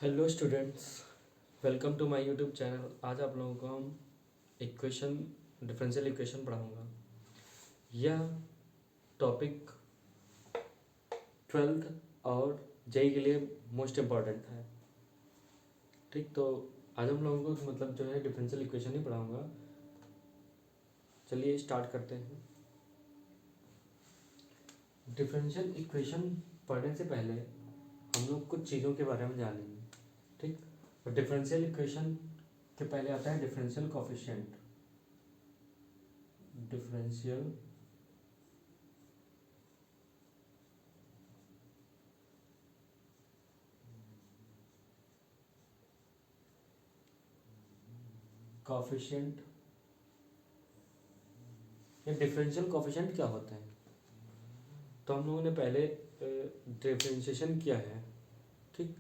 Hello students, welcome to my YouTube channel. आज आप लोगों को हम इक्वेशन डिफरेंशियल इक्वेशन पढ़ाऊंगा। यह टॉपिक 12th और जेई के लिए मोस्ट इम्पॉर्टेंट है। ठीक, तो आज हम लोगों को मतलब जो है डिफरेंशियल इक्वेशन ही पढ़ाऊंगा। चलिए स्टार्ट करते हैं। डिफरेंशियल इक्वेशन पढ़ने से पहले हम लोग कुछ चीज़ों के बारे में जानेंगे। ठीक, और डिफरेंशियल इक्वेशन के पहले आता है डिफरेंशियल कोफिशिएंट। डिफरेंशियल कोफिशिएंट या डिफरेंशियल कोफिशिएंट क्या होता है, तो हम लोगों ने पहले डिफरेंशिएशन किया है। ठीक,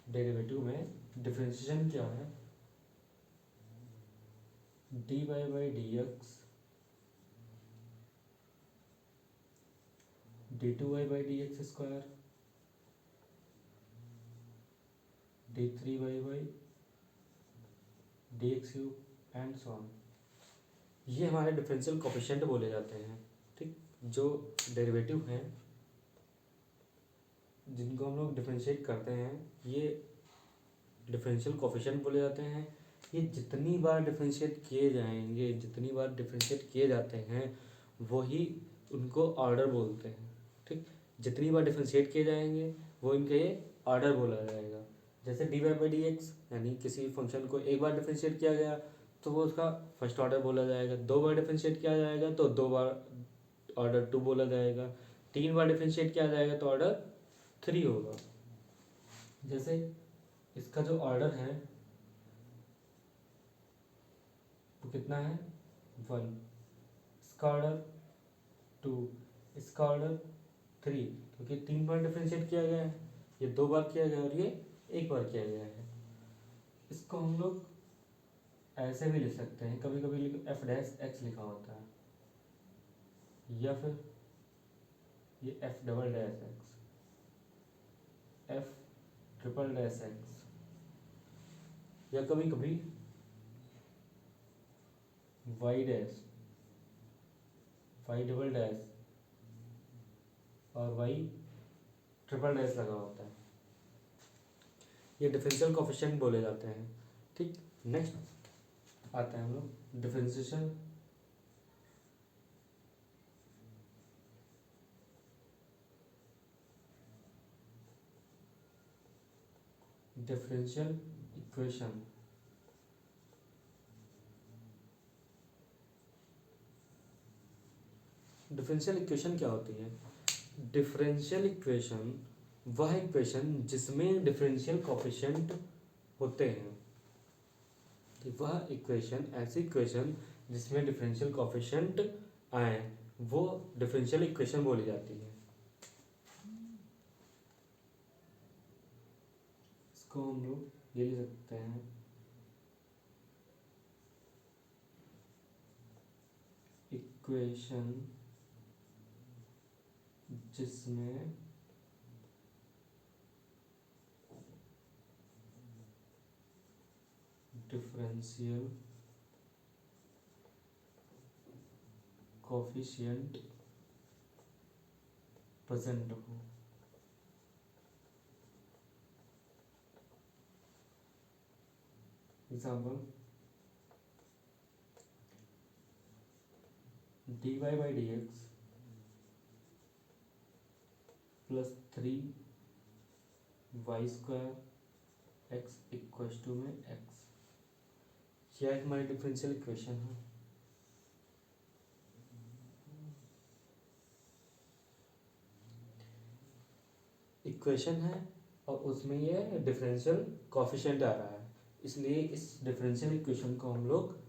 डेरिवेटिव में डिफरेंशिएशन क्या है, d Y by D x d two Y by D x square d three y by D x cube and so on. ये हमारे डिफरेंशियल कोफिशिएंट बोले जाते हैं। ठीक, जो डेरिवेटिव हैं जिनको हम लोग डिफरेंशिएट करते हैं, ये डिफरेंशियल कोफिशिएंट बोले जाते हैं। ये जितनी बार डिफरेंशिएट किए जाएंगे, जितनी बार डिफरेंशिएट किए जाते हैं, वही उनको ऑर्डर बोलते हैं। ठीक, जितनी बार डिफरेंशिएट किए जाएंगे वो इनका ये ऑर्डर बोला जाएगा। जैसे d Y by D x, यानी किसी फंक्शन को एक बार डिफरेंशिएट किया गया तो वो उसका फर्स्ट ऑर्डर बोला जाएगा। दो बार डिफरेंशिएट किया जाएगा तो दो बार ऑर्डर टू बोला जाएगा। तीन बार डिफरेंशिएट किया जाएगा तो ऑर्डर थ्री होगा। जैसे इसका जो ऑर्डर है वो कितना है, वन। इसका ऑर्डर टू, इसका ऑर्डर थ्री, क्योंकि तीन बार डिफरेंशिएट किया गया है, ये दो बार किया गया और ये एक बार किया गया है। इसको हम लोग ऐसे भी लिख सकते हैं, कभी कभी एफ डैश एक्स लिखा होता है, या फिर ये f double dash x, f triple dash x, या कभी कभी y dash, y double dash और वाई ट्रिपल डैश लगा होता है। ये डिफरेंशियल कोफिशिएंट बोले जाते हैं। ठीक, नेक्स्ट आते हैं हम लोग differentiation. Differential equation differential equation क्या होती है? डिफरेंशियल इक्वेशन वह इक्वेशन जिसमें डिफरेंशियल कोफिशिएंट होते हैं। तो वह इक्वेशन, ऐसी इक्वेशन जिसमें डिफरेंशियल कोफिशिएंट आए, वो डिफरेंशियल इक्वेशन बोली जाती है। इसको हम लोग ये लिख सकते हैं, इक्वेशन जिसमें डिफरेंशियल कोफिशिएंट प्रेजेंट हो। Example, d Y by D x plus three y square x equal to में एक्स, यह हमारी डिफरेंशियल इक्वेशन है। इक्वेशन है और उसमें ये डिफरेंशियल कोफिशिएंट आ रहा है, इसलिए इस डिफरेंशियल इक्वेशन को हम लोग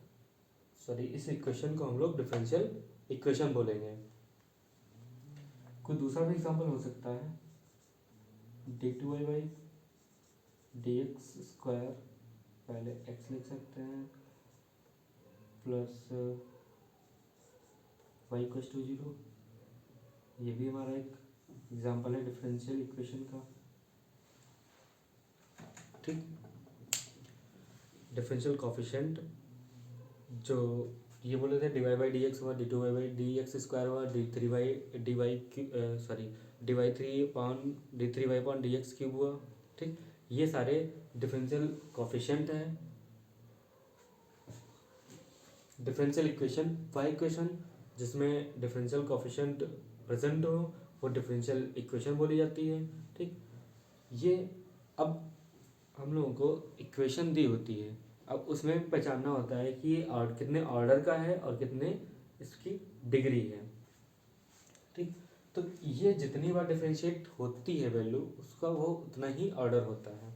इस इक्वेशन को हम लोग डिफरेंशियल इक्वेशन बोलेंगे। कोई दूसरा भी एग्जांपल हो सकता है, D two Y by D x square, पहले एक्स लिख सकते हैं, plus y equal to zero. ये भी हमारा एक एग्जांपल है डिफरेंशियल इक्वेशन का। ठीक। डिफरेंशियल कॉफिशेंट जो ये बोले थे dy बाई डी एक्स हुआ, D two by D x square हुआ, D Y three upon D three Y upon D x cube हुआ। ठीक, ये सारे डिफरेंशियल कॉफिशेंट हैं। डिफरेंशियल इक्वेशन वह इक्वेशन जिसमें डिफरेंशियल कॉफिशेंट प्रेजेंट हो वो डिफरेंशियल इक्वेशन बोली जाती है। ठीक, ये अब हम लोगों को इक्वेशन दी होती है, अब उसमें पहचानना होता है कि ये कितने ऑर्डर का है और कितने इसकी डिग्री है। ठीक, तो ये जितनी बार डिफरेंशिएट होती है वैल्यू उसका वो उतना ही ऑर्डर होता है।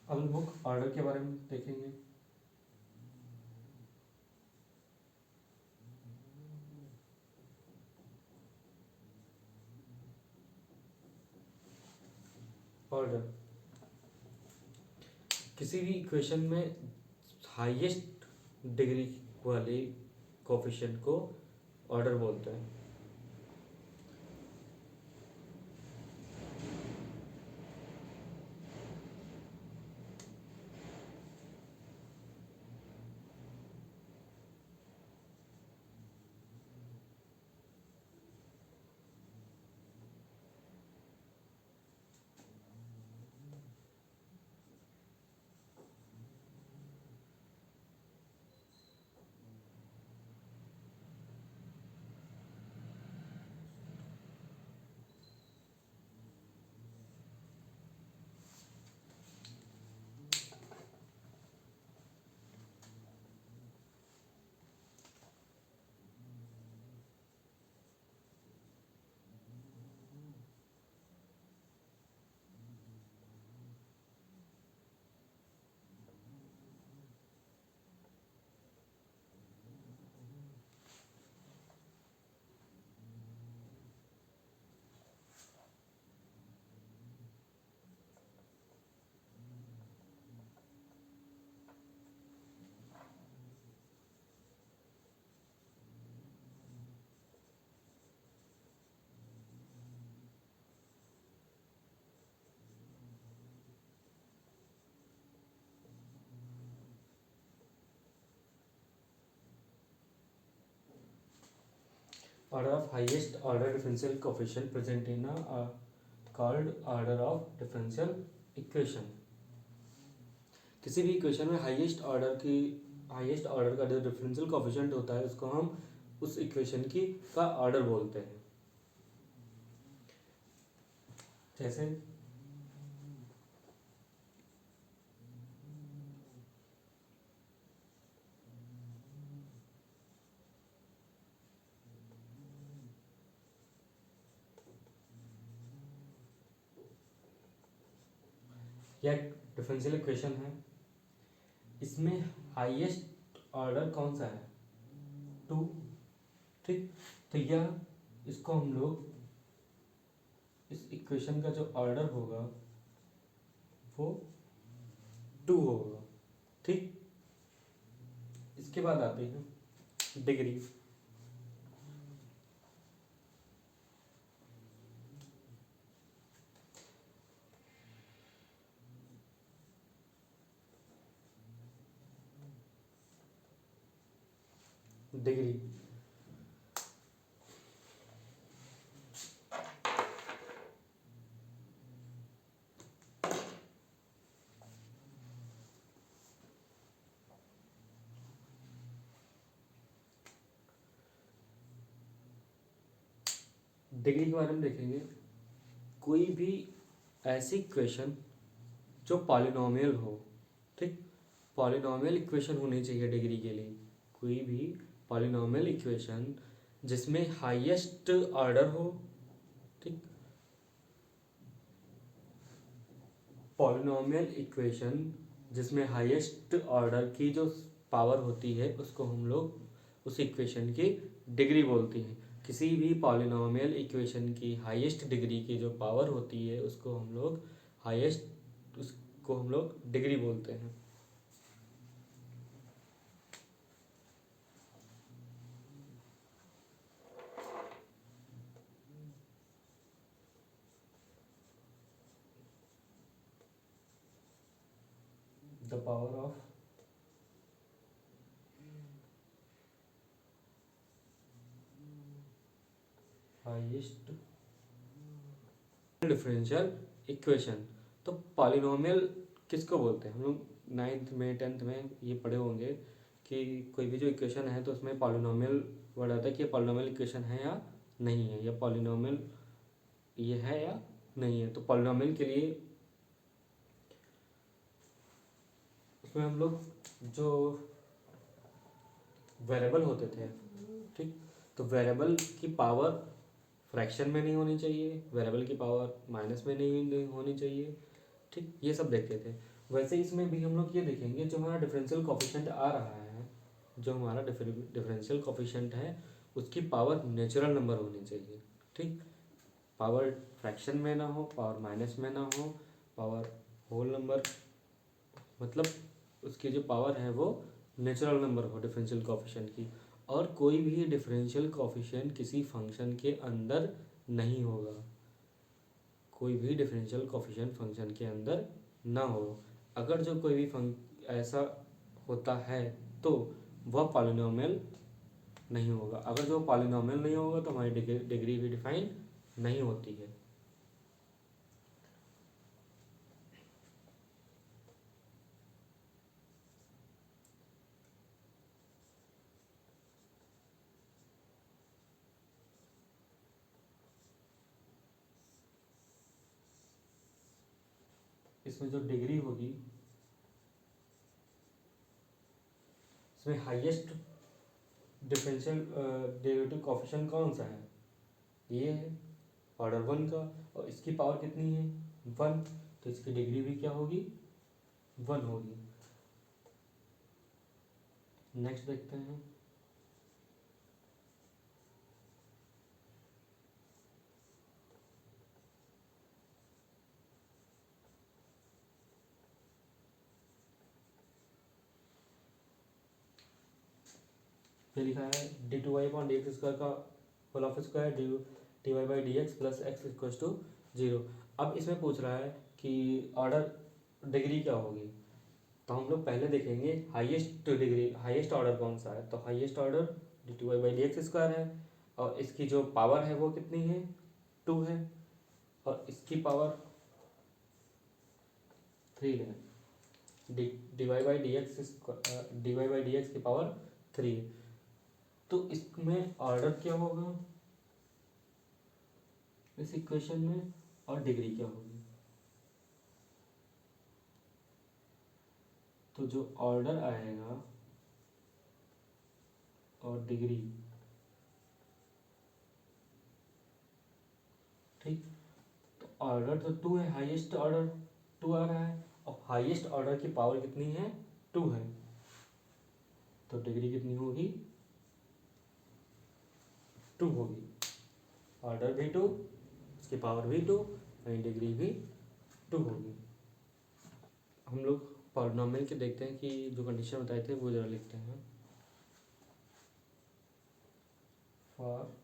अब बुक ऑर्डर के बारे में देखेंगे। ऑर्डर किसी भी इक्वेशन में हाईएस्ट डिग्री वाले कोफिशिएंट को ऑर्डर बोलते हैं। Order of highest order differential coefficient present in a called order of differential equation। किसी भी इक्वेशन में हाईएस्ट ऑर्डर का जो डिफरेंशियल कोफिशिएंट होता है उसको हम उस इक्वेशन की का ऑर्डर बोलते हैं। जैसे यह डिफरेंशियल इक्वेशन है, इसमें हाईएस्ट ऑर्डर कौन सा है, 2। ठीक, तो यह इसको हम लोग इस इक्वेशन का जो ऑर्डर होगा वो 2 होगा। ठीक, इसके बाद आते हैं डिग्री। डिग्री डिग्री के बारे में देखेंगे। कोई भी ऐसी इक्वेशन जो पॉलिनोमियल हो, ठीक, पॉलिनोमियल इक्वेशन होनी चाहिए डिग्री के लिए। कोई भी पॉलिनोमियल इक्वेशन जिसमें हाईएस्ट ऑर्डर हो, ठीक, पॉलिनोमियल इक्वेशन जिसमें हाईएस्ट ऑर्डर की जो पावर होती है उसको हम लोग उस इक्वेशन की डिग्री बोलते हैं। किसी भी पॉलिनोमियल इक्वेशन की हाईएस्ट डिग्री की जो पावर होती है उसको हम लोग डिग्री बोलते हैं। The power of highest differential equation. तो पॉलिनोमियल किसको बोलते हैं? हम लोग 9th में 10th में ये पढ़े होंगे कि कोई भी जो इक्वेशन है तो उसमें पॉलिनोमियल वर्ड आता है कि ये पॉलिनोमियल इक्वेशन है या नहीं है, या पॉलिनोमियल ये है या नहीं है। तो पॉलिनोमियल के लिए उसमें हम लोग जो वेरिएबल होते थे, ठीक, तो वेरिएबल की पावर फ्रैक्शन में नहीं होनी चाहिए, वेरिएबल की पावर माइनस में नहीं होनी चाहिए, ठीक, ये सब देखते थे। वैसे इसमें भी हम लोग ये देखेंगे जो हमारा डिफरेंशियल कोफिशिएंट आ रहा है, जो हमारा डिफरेंशियल कोफिशिएंट है उसकी पावर नेचुरल नंबर होनी चाहिए, ठीक, पावर फ्रैक्शन में ना हो, पावर माइनस में ना हो, पावर होल नंबर, मतलब उसकी जो पावर है वो नेचुरल नंबर हो डिफरेंशियल कोफिशिएंट की। और कोई भी डिफरेंशियल कोफिशिएंट किसी फंक्शन के अंदर नहीं होगा, कोई भी डिफरेंशियल कोफिशिएंट फंक्शन के अंदर ना हो। अगर जो कोई भी ऐसा होता है तो वह पॉलिनोमियल नहीं होगा। अगर जो पॉलिनोमियल नहीं होगा तो हमारी डिग्री भी डिफाइन नहीं होती है। इसमें जो डिग्री होगी, इसमें हाईएस्ट डिफरेंशियल डेरिवेटिव कोफिशिएंट कौन सा है? ये है ऑर्डर 1 का, और इसकी पावर कितनी है? 1, तो इसकी डिग्री भी क्या होगी? 1 होगी। नेक्स्ट देखते हैं। ये लिखा है D two Y upon D x square का whole of square D Y by D x plus X equal to 0। अब इसमें पूछ रहा है कि ऑर्डर डिग्री क्या होगी, तो हम लोग पहले देखेंगे हाईएस्ट डिग्री, हाईएस्ट ऑर्डर कौन सा है। तो highest order d two Y by D x square है, और इसकी जो पावर है वो कितनी है? 2 है, और इसकी पावर 3 है। D Y by D x की पावर 3 है। तो इसमें ऑर्डर क्या होगा इस इक्वेशन में, और डिग्री क्या होगी? तो जो ऑर्डर आएगा और डिग्री, ठीक, तो ऑर्डर तो 2 है, हाईएस्ट ऑर्डर 2 आ रहा है, और हाईएस्ट ऑर्डर की पावर कितनी है? 2 है, तो डिग्री कितनी होगी? 2 होगी। ऑर्डर भी 2, उसकी पावर भी 2, वहीं डिग्री भी 2 होगी। हम लोग पॉलिनोमियल के देखते हैं कि जो कंडीशन बताए थे वो जरा लिखते हैं। फॉर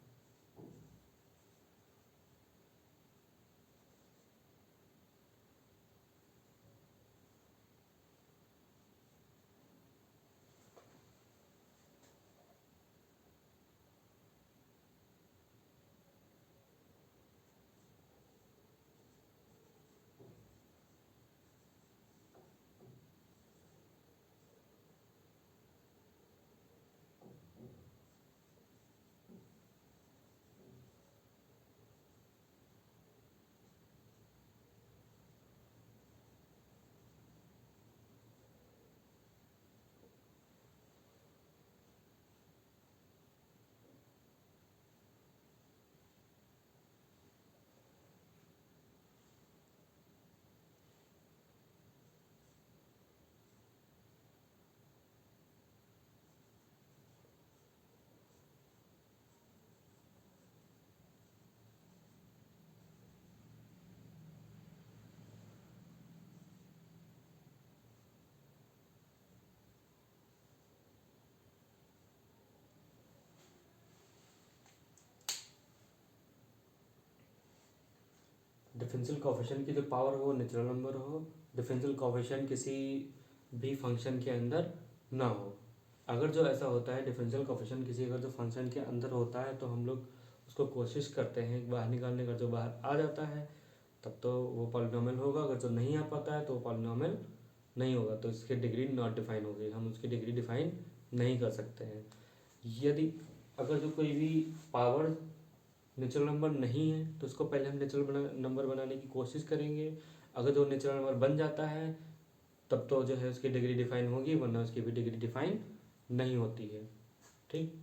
डिफरेंशियल कोएफिशिएंट की जो पावर हो नेचुरल नंबर हो, डिफरेंशियल कोएफिशिएंट किसी भी फंक्शन के अंदर ना हो। अगर जो ऐसा होता है डिफरेंशियल कोएफिशिएंट किसी अगर जो फंक्शन के अंदर होता है तो हम लोग उसको कोशिश करते हैं बाहर निकालने का, जो बाहर आ जाता है तब तो वो पॉलिनॉमियल होगा, अगर जो नहीं आ पाता है तो वो पॉलिनॉमियल नहीं होगा, तो इसकी डिग्री नॉट डिफाइन होगी, हम उसकी डिग्री डिफाइन नहीं कर सकते हैं। यदि अगर जो कोई भी पावर नेचुरल नंबर नहीं है तो उसको पहले हम नेचुरल नंबर बनाने की कोशिश करेंगे, अगर जो नेचुरल नंबर बन जाता है तब तो जो है उसकी डिग्री डिफाइन होगी, वरना उसकी भी डिग्री डिफाइन नहीं होती है। ठीक,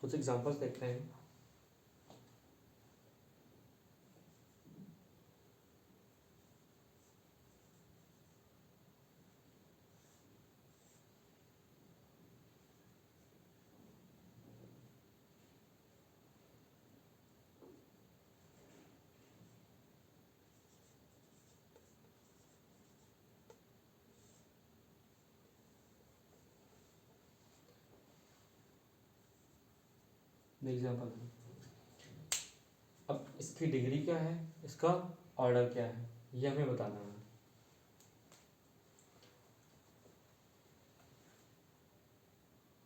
कुछ एग्जांपल्स देखते हैं। एग्जाम्पल, अब इसकी डिग्री क्या है, इसका ऑर्डर क्या है, ये हमें बताना है।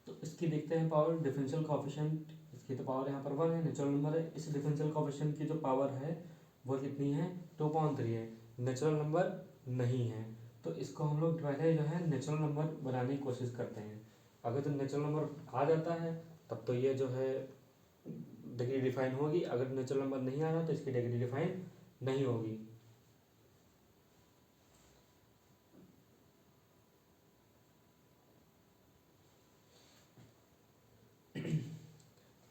तो इसकी देखते हैं पावर डिफरेंशियल कोएफिशिएंट, इसकी तो पावर यहाँ पर 1 है, नेचुरल नंबर है, इस डिफरेंशियल कोएफिशिएंट की जो पावर है वो कितनी है, 2/3 है, नेचुरल नंबर नहीं है, तो इसको हम लोग पहले जो है नेचुरल नंबर बनाने की कोशिश करते हैं। अगर तो नेचुरल नंबर आ जाता है तब तो ये जो है डिग्री डिफाइन होगी, अगर नेचुरल नंबर नहीं आ रहा तो इसकी डिग्री डिफाइन नहीं होगी।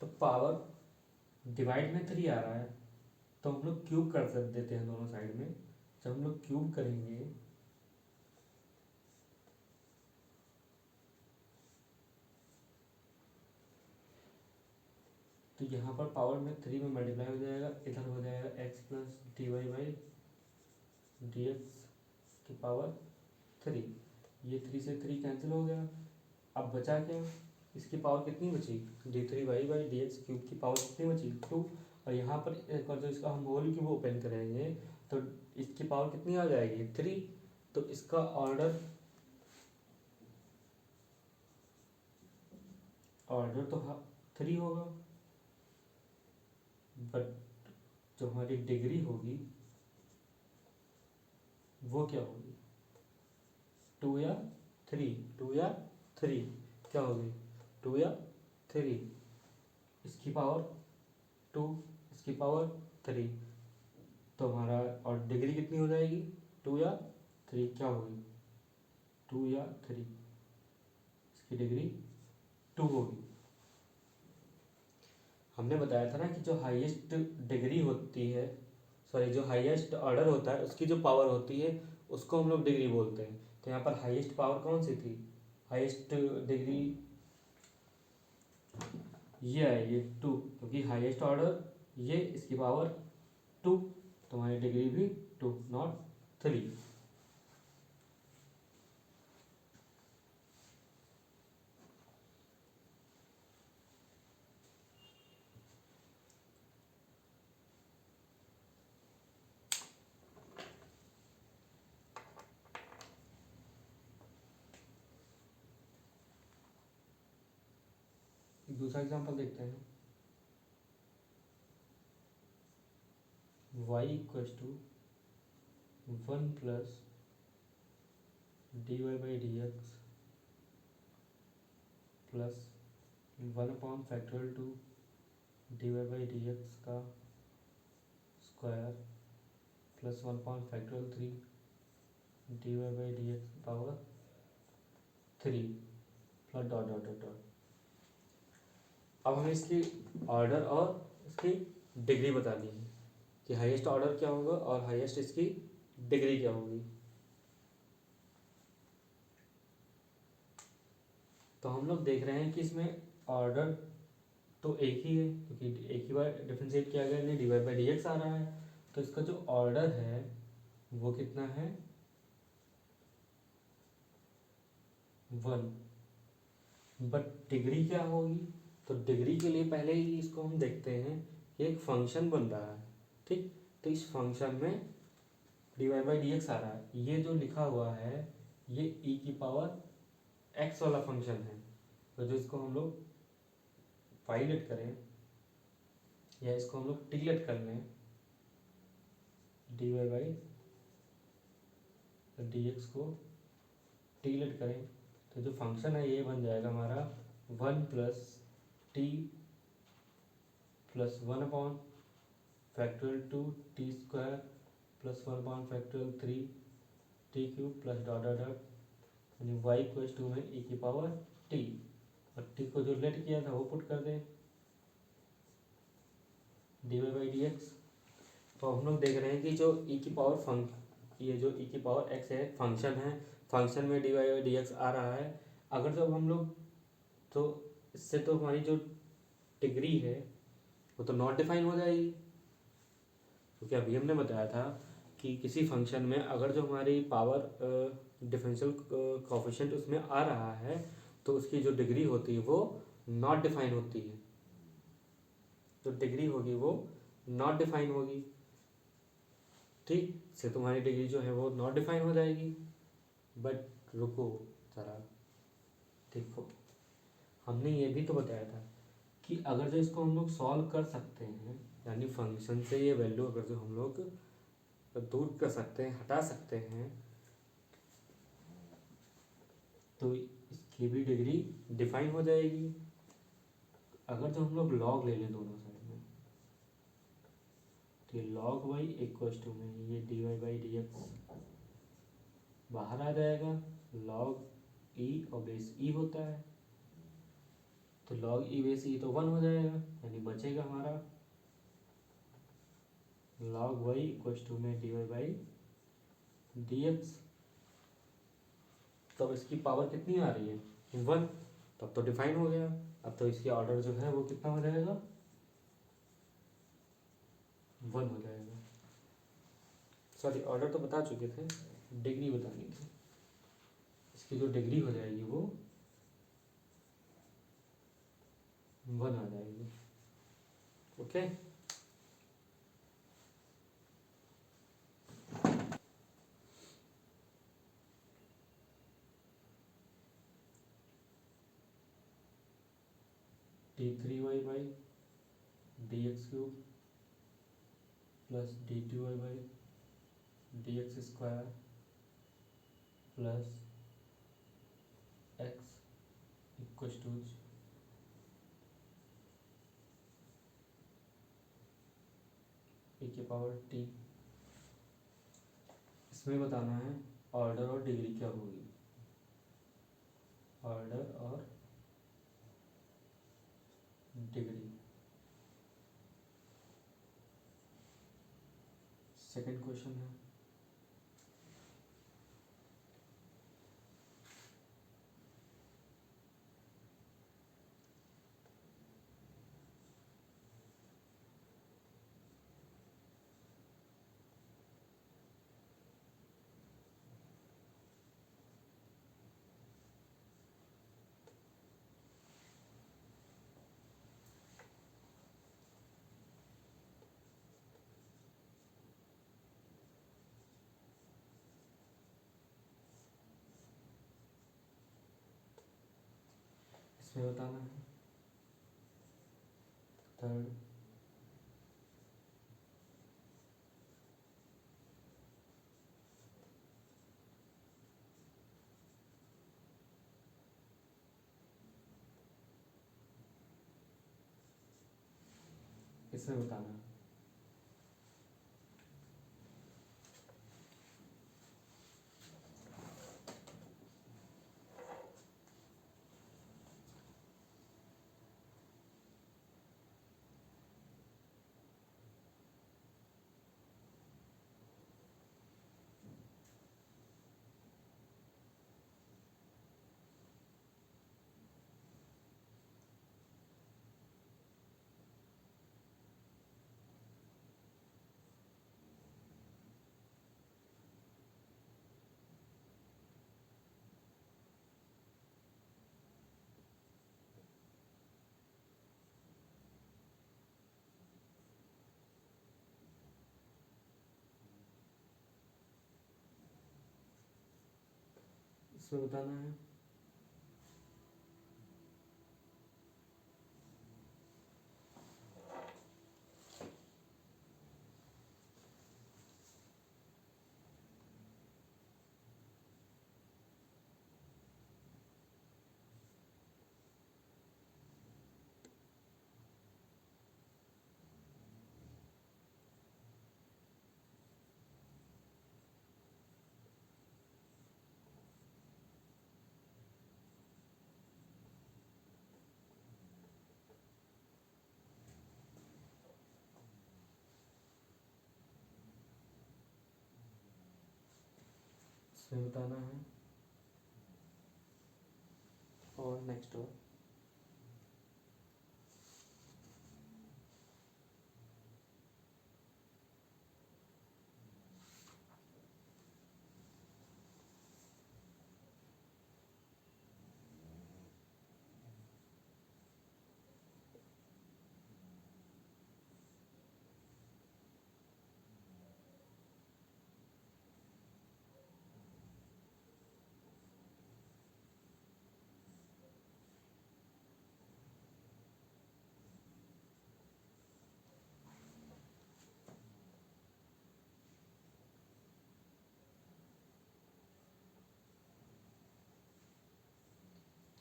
तो पावर डिवाइड में 3 आ रहा है तो हम लोग क्यूब कर देते हैं दोनों साइड में, जब हम लोग क्यूब करेंगे तो यहाँ पर पावर में 3 में मल्टीप्लाई हो जाएगा, इधर हो जाएगा x plus D Y by D x की पावर 3, ये 3 से 3 कैंसिल हो गया, अब बचा क्या, इसकी पावर कितनी बची, d3y/dx क्यूब की पावर कितनी बची 2, और यहाँ पर एक और जो इसका हम होल क्यूब ओपन करेंगे तो इसकी पावर कितनी आ जाएगी 3, तो इसका ऑर्डर तो 3 होगा, बट जो हमारी डिग्री होगी वो क्या होगी, 2 या 3, 2 या 3 क्या होगी, 2 या 3, इसकी पावर 2, इसकी पावर 3, तो हमारा और डिग्री कितनी हो जाएगी 2 या 3 क्या होगी, 2 या 3, इसकी डिग्री 2 होगी। हमने बताया था ना कि जो हाईएस्ट डिग्री होती है, सॉरी जो हाईएस्ट ऑर्डर होता है उसकी जो पावर होती है उसको हम लोग डिग्री बोलते हैं, तो यहाँ पर हाईएस्ट पावर कौन सी थी, हाईएस्ट डिग्री ये है, ये 2, क्योंकि हाईएस्ट ऑर्डर ये, इसकी पावर 2, तो हमारी डिग्री भी 2 नॉट 3। दूसरा एग्जांपल देखते हैं, y equals to 1 plus D Y by D x plus 1/फैक्टोरियल 2 D Y by D X का स्क्वायर प्लस 1/फैक्टोरियल 3 D Y by D x की power 3 plus dot dot dot dot. अब हमें इसकी ऑर्डर और इसकी डिग्री बतानी है कि हाईएस्ट ऑर्डर क्या होगा और हाईएस्ट इसकी डिग्री क्या होगी। तो हम लोग देख रहे हैं कि इसमें ऑर्डर तो एक ही है क्योंकि एक ही बार डिफरेंशिएट किया गया, नहीं डिवाइड बाई डी एक्स आ रहा है, तो इसका जो ऑर्डर है वो कितना है 1, बट डिग्री क्या होगी, तो डिग्री के लिए पहले ही इसको हम देखते हैं कि एक फंक्शन बन रहा है, ठीक, तो इस फंक्शन में D Y by D X आ रहा है। ये जो लिखा हुआ है ये ई की पावर एक्स वाला फंक्शन है। तो जो इसको हम लोग पाइलेट करें या इसको हम लोग टीलेट कर लें, d Y by D x को टीलेट करें, तो जो फंक्शन है ये बन जाएगा हमारा 1 plus T plus 1 upon factorial 2 T square plus 1 upon factorial 3 T cube plus dot dot dot यानी वाई इक्वल्स टू में ई की पावर टी, और टी को जो लेट किया था वो पुट कर दें d Y by D x. तो हम लोग देख रहे हैं कि जो ई की पावर ये जो ई की पावर एक्स है फंक्शन है, फंक्शन में D Y by D X आ रहा है। अगर जब हम लोग तो इससे तो हमारी जो डिग्री है वो तो नॉट डिफाइन हो जाएगी, क्योंकि अभी हमने बताया था कि किसी फंक्शन में अगर जो हमारी पावर डिफरेंशियल कोएफिशिएंट उसमें आ रहा है तो उसकी जो डिग्री होती है वो नॉट डिफाइन होती है, जो डिग्री होगी वो नॉट डिफाइन होगी। ठीक से तुम्हारी डिग्री जो है वो नॉट डिफाइन हो जाएगी। बट रुको जरा, देखो हमने ये भी तो बताया था कि अगर जो इसको हम लोग सॉल्व कर सकते हैं, यानी फंक्शन से ये वैल्यू अगर जो हम लोग दूर कर सकते हैं, हटा सकते हैं, तो इसकी भी डिग्री डिफाइन हो जाएगी। अगर जो हम लोग लॉग ले लें दोनों साइड में, तो लॉग वाई इक्वल्स टू में ये d Y by D x बाहर आ जाएगा, लॉग ई और बेस ई होता है, तो लॉग ई बेस ई तो 1 हो जाएगा, यानी बचेगा हमारा लॉग वाई इक्वल्स टू में D Y by D x. तब इसकी पावर कितनी आ रही है 1, तब तो डिफाइन हो गया। अब तो इसकी ऑर्डर जो है वो कितना हो जाएगा 1 हो जाएगा। सॉरी ऑर्डर तो बता चुके थे, डिग्री बतानी थी। इसकी जो डिग्री हो जाएगी वो 1 आ जाएगी। Okay d three y by D x cube plus d two Y by D x square plus x equals to e की पावर t। इसमें बताना है ऑर्डर और डिग्री क्या होगी, ऑर्डर और डिग्री। सेकंड क्वेश्चन है इसमें बताना है थर्ड इसमें बताना है इसमें बताना है। इसमें बताना है। और नेक्स्ट हो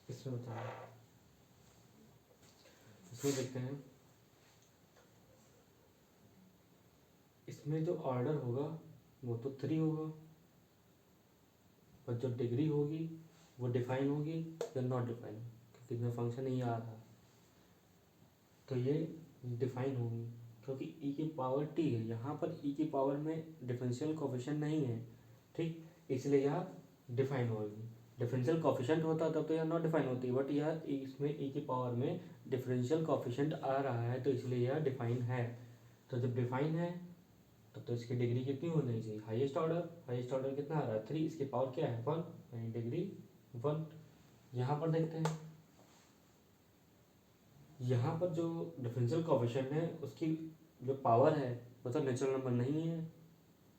इसमें बताना है। इसमें देखते हैं, इसमें जो ऑर्डर होगा वो तो 3 होगा, और जो डिग्री होगी वो डिफाइन होगी या नॉट डिफाइन, क्योंकि इसमें फंक्शन नहीं आ रहा, तो ये डिफाइन होगी क्योंकि ई की पावर टी है। यहाँ पर ई की पावर में डिफरेंशियल कोफिशिएंट नहीं है, ठीक, इसलिए यह डिफाइन होगी। डिफरेंशियल कोफिशिएंट होता तब तो यह नॉट डिफाइन होती, बट यह इसमें ई की पावर में डिफरेंशियल कोफिशिएंट आ रहा है, तो इसलिए यह डिफाइन है। तो जब डिफाइन है तब तो इसकी डिग्री कितनी होनी चाहिए, हाईएस्ट ऑर्डर कितना आ रहा है 3, इसकी पावर क्या है 1, यानी डिग्री 1। यहाँ पर देखते हैं, यहाँ पर जो डिफरेंशियल कोएफिशिएंट है उसकी जो पावर है वो तो नेचुरल नंबर नहीं है,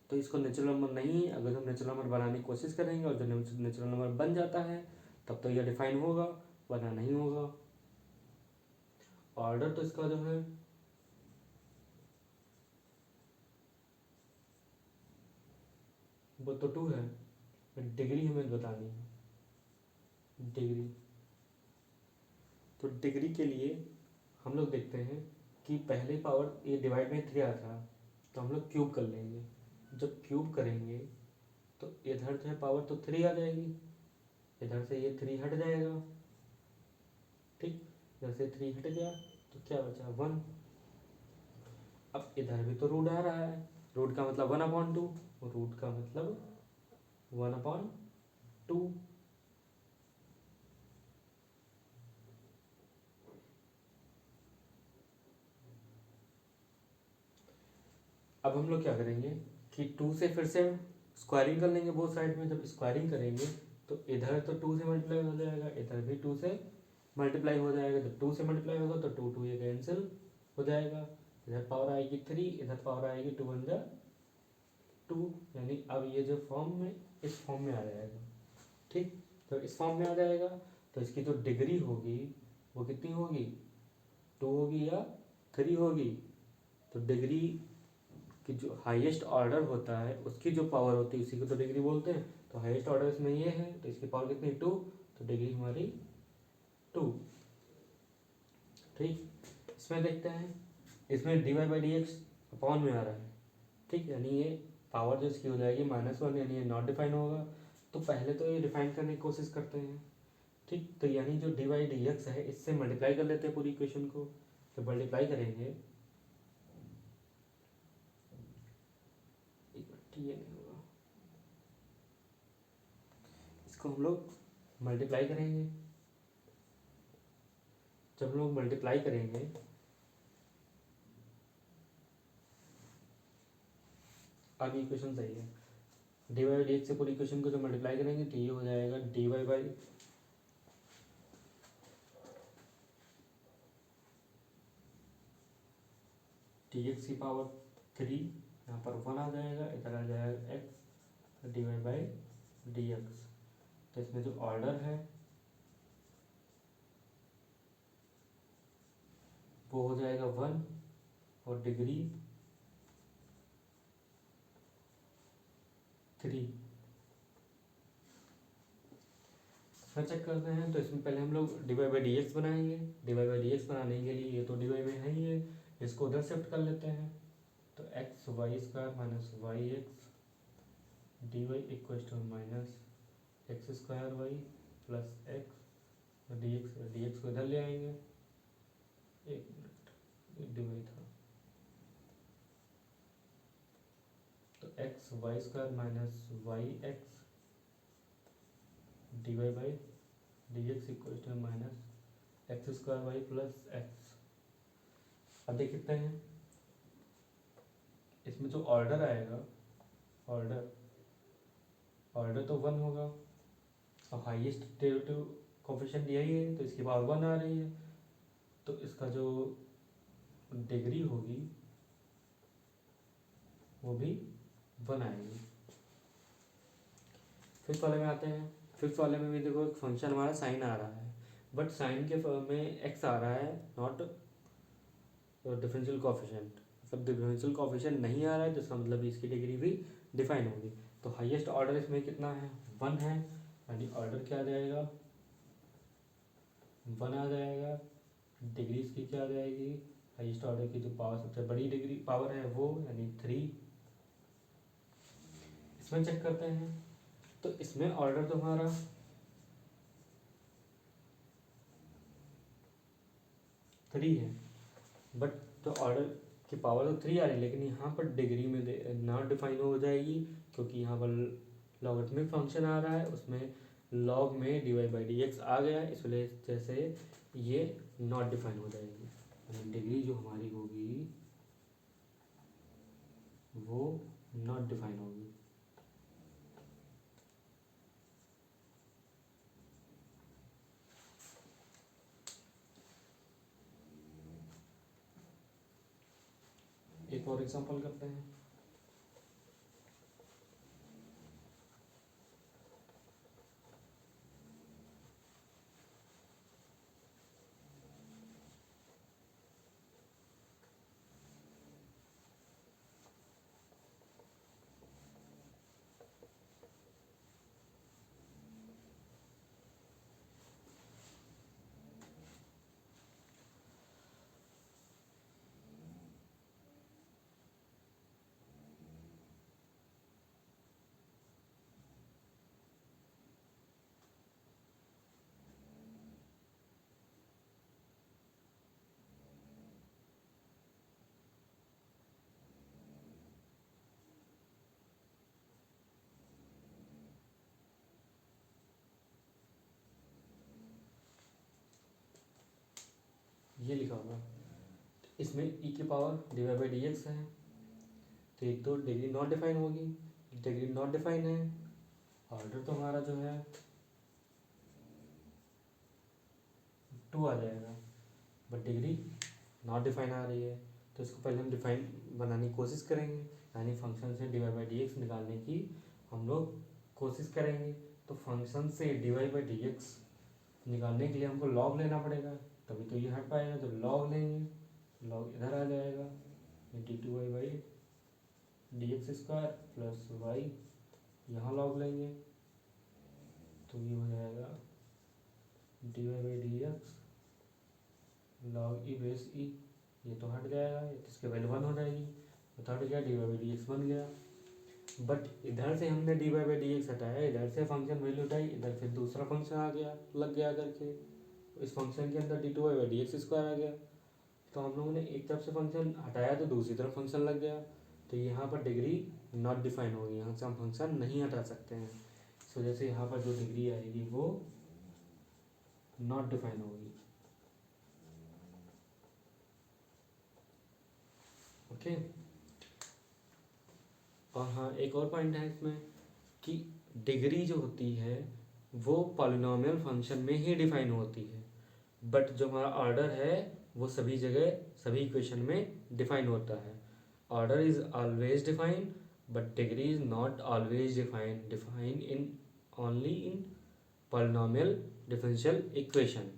तो इसको नेचुरल नंबर नहीं है। अगर हम नेचुरल नंबर बनाने की कोशिश करेंगे और जो नेचुरल नंबर बन जाता है तब तो यह डिफाइन होगा, वरना नहीं होगा। ऑर्डर तो इसका जो है वो तो 2 है, डिग्री हमें बतानी है। डिग्री, तो डिग्री के लिए हम लोग देखते हैं कि पहले पावर ये डिवाइड में 3 आता था, तो हम लोग क्यूब कर लेंगे। जब क्यूब करेंगे तो इधर जो है पावर तो 3 आ जाएगी, इधर से ये 3 हट जाएगा, ठीक, इधर से 3 हट गया तो क्या बचा 1। अब इधर भी तो रूट आ रहा है, रूट का मतलब 1/2, रूट का मतलब 1/2। अब हम लोग क्या करेंगे कि 2 से फिर से स्क्वायरिंग कर लेंगे बोथ साइड में। जब स्क्वायरिंग करेंगे तो इधर तो 2 से मल्टीप्लाई हो जाएगा, इधर भी 2 से मल्टीप्लाई हो जाएगा। जब 2 से मल्टीप्लाई होगा तो 2 ये कैंसिल हो जाएगा, इधर पावर आएगी 3, इधर पावर आएगी 2 1 जा 2, यानी अब ये जो फॉर्म में इस फॉर्म में आ जाएगा, ठीक। जब इस फॉर्म में आ जाएगा तो इसकी जो डिग्री होगी वो कितनी होगी, 2 होगी या 3 होगी। तो डिग्री कि जो हाईएस्ट ऑर्डर होता है उसकी जो पावर होती है उसी को तो डिग्री बोलते हैं। तो हाईएस्ट ऑर्डर इसमें ये है, तो इसकी पावर कितनी 2, तो डिग्री हमारी 2, ठीक। इसमें देखते हैं, इसमें dy/dx अपॉन में आ रहा है, ठीक, यानी ये पावर जो इसकी हो जाएगी -1, यानी ये नॉट डिफाइन होगा। तो पहले तो ये डिफाइन करने की कोशिश करते हैं, ठीक। तो यानी जो dy/dx है इससे मल्टीप्लाई कर लेते हैं पूरी इक्वेशन को। जब मल्टीप्लाई करेंगे, ये नहीं होगा, इसको हम लोग मल्टीप्लाई करेंगे। जब हम लोग मल्टीप्लाई करेंगे अब इक्वेशन सही है, dy/dx से पूरी इक्वेशन को जब मल्टीप्लाई करेंगे तो ये हो जाएगा dy/dx की पावर 3, यहाँ पर 1 आ जाएगा, इधर आ जाएगा x, dy/dx। तो इसमें जो ऑर्डर है वो हो जाएगा 1 और डिग्री 3। फिर चेक करते हैं, तो इसमें पहले हम लोग D Y by D X बनाएंगे। D Y by D X बनाने के लिए ये तो डी वाई में है ही है, इसको उधर शिफ्ट कर लेते हैं। तो x y square minus y x d y equal to minus x square y plus x d x को इधर ले आएंगे। एक मिनट, डी वाई था, तो x y square minus y x d Y by D x equal to minus x square y plus x. अब देख सकते हैं इसमें जो ऑर्डर आएगा, ऑर्डर ऑर्डर तो 1 होगा और हाईएस्ट डेरिवेटिव कोफिशिएंट यही है, तो इसकी पावर 1 आ रही है, तो इसका जो डिग्री होगी वो भी 1 आएगी। फिफ्थ वाले में आते हैं। फिफ्थ वाले में भी देखो एक फंक्शन हमारा साइन आ रहा है, बट साइन के में एक्स आ रहा है, नॉट डिफरेंशियल कोफिशिएंट। मतलब डिफरेंशियल कोफिशिएंट नहीं आ रहा है, तो इसका मतलब इसकी डिग्री भी डिफाइन होगी। तो हाईएस्ट ऑर्डर इसमें कितना है, 1 है, यानी ऑर्डर क्या आ जाएगा, 1 आ जाएगा। डिग्री इसकी क्या आ जाएगी, हाईएस्ट ऑर्डर की जो पावर सबसे बड़ी डिग्री पावर है वो, यानी 3। इसमें चेक करते हैं, तो इसमें ऑर्डर तो हमारा 3 है, बट तो ऑर्डर की पावर तो 3 आ रही है, लेकिन यहाँ पर डिग्री में नॉट डिफाइन हो जाएगी, क्योंकि यहाँ पर लॉगरिथमिक फंक्शन आ रहा है, उसमें लॉग में D Y by D X आ गया है, इस वजह से ये नॉट डिफाइन हो जाएगी। यानी डिग्री जो हमारी होगी वो नॉट डिफाइन होगी। एक और एग्जांपल करते हैं। ये लिखा होगा, इसमें ई की power d Y by D x है, तो एक तो डिग्री नॉट डिफाइन होगी, डिग्री नॉट डिफाइन है। ऑर्डर तो हमारा जो है 2 आ जाएगा, बट डिग्री नॉट डिफाइन आ रही है, तो इसको पहले हम डिफाइन बनाने की कोशिश करेंगे, यानी फंक्शन से d Y by D x निकालने की हम लोग कोशिश करेंगे। तो फंक्शन से d Y by D x निकालने के लिए हमको लॉग लेना पड़ेगा, तभी तो ये हट पाएगा। जब लॉग लेंगे, लॉग इधर आ जाएगा, D two Y by D x square plus Y, यहाँ लॉग लेंगे तो ये हो जाएगा D Y by D X log E base E, ये तो हट जाएगा, इसके वैल्यू 1 हो जाएगी, तो हट गया, d Y by D x बन गया। बट इधर से हमने d Y by D x हटाया, इधर से फंक्शन वैल्यू हटाई, इधर फिर दूसरा फंक्शन आ गया, लग गया करके, इस फंक्शन के अंदर D two Y by D x square आ गया। तो हम लोगों ने एक तरफ से फंक्शन हटाया तो दूसरी तरफ फंक्शन लग गया, तो यहाँ पर डिग्री नॉट डिफाइन होगी, यहाँ से हम फंक्शन नहीं हटा सकते हैं, इस वजह से यहाँ पर जो डिग्री आएगी वो नॉट डिफाइन होगी। ओके। और हाँ, एक और पॉइंट है इसमें कि डिग्री जो होती है वो पॉलिनॉमियल फंक्शन में ही डिफाइन होती है, बट जो हमारा ऑर्डर है वो सभी जगह सभी इक्वेशन में डिफाइन होता है। Order is always define, but degree is not always define in only in polynomial differential equation.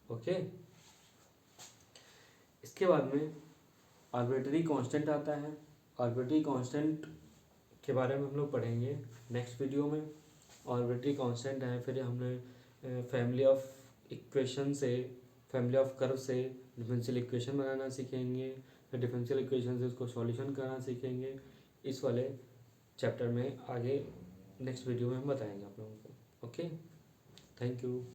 Okay, इसके बाद में आर्बिट्रेरी कांस्टेंट आता है। आर्बिट्रेरी कांस्टेंट के बारे में हम लोग पढ़ेंगे नेक्स्ट वीडियो में। आर्बिट्रेरी कांस्टेंट है, फिर हमने फैमिली ऑफ इक्वेशन से, फैमिली ऑफ कर्व से डिफरेंशियल इक्वेशन बनाना सीखेंगे, फिर डिफरेंशियल इक्वेशन से उसको सॉल्यूशन करना सीखेंगे। इस वाले चैप्टर में आगे नेक्स्ट वीडियो में हम बताएंगे आप लोगों को। Okay, thank you.